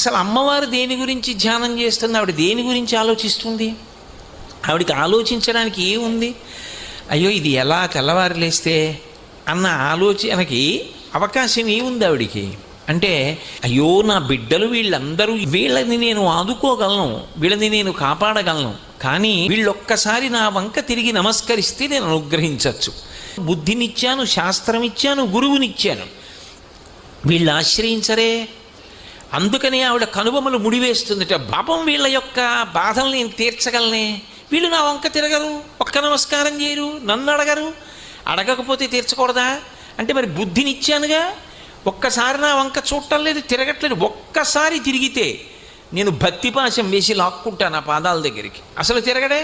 అసలు అమ్మవారు దేని గురించి ధ్యానం చేస్తుంది? ఆవిడ దేని గురించి ఆలోచిస్తుంది? ఆవిడికి ఆలోచించడానికి ఏముంది? అయ్యో ఇది ఎలా తెల్లవారు లేస్తే అన్న ఆలోచనకి అవకాశం ఏముంది ఆవిడికి? అంటే అయ్యో నా బిడ్డలు వీళ్ళందరూ, వీళ్ళని నేను ఆదుకోగలను, వీళ్ళని నేను కాపాడగలను, కానీ వీళ్ళొక్కసారి నా వంక తిరిగి నమస్కరిస్తే నేను అనుగ్రహించవచ్చు. బుద్ధినిచ్చాను, శాస్త్రం ఇచ్చాను, గురువునిచ్చాను, వీళ్ళు ఆశ్రయించరే. అందుకని ఆవిడ కనుబొమ్మలు ముడివేస్తుందిట. పాపం వీళ్ళ యొక్క బాధలు నేను తీర్చగలనే, వీళ్ళు నా వంక తిరగరు, ఒక్క నమస్కారం చేయరు, నన్ను అడగరు, అడగకపోతే తీర్చకూడదా? అంటే మరి బుద్ధినిచ్చానుగా, ఒక్కసారి నా వంక చూడటం లేదు, తిరగట్లేదు. ఒక్కసారి తిరిగితే నేను భక్తిపాశం వేసి లాక్కుంటాను ఆ పాదాల దగ్గరికి, అసలు తిరగడే.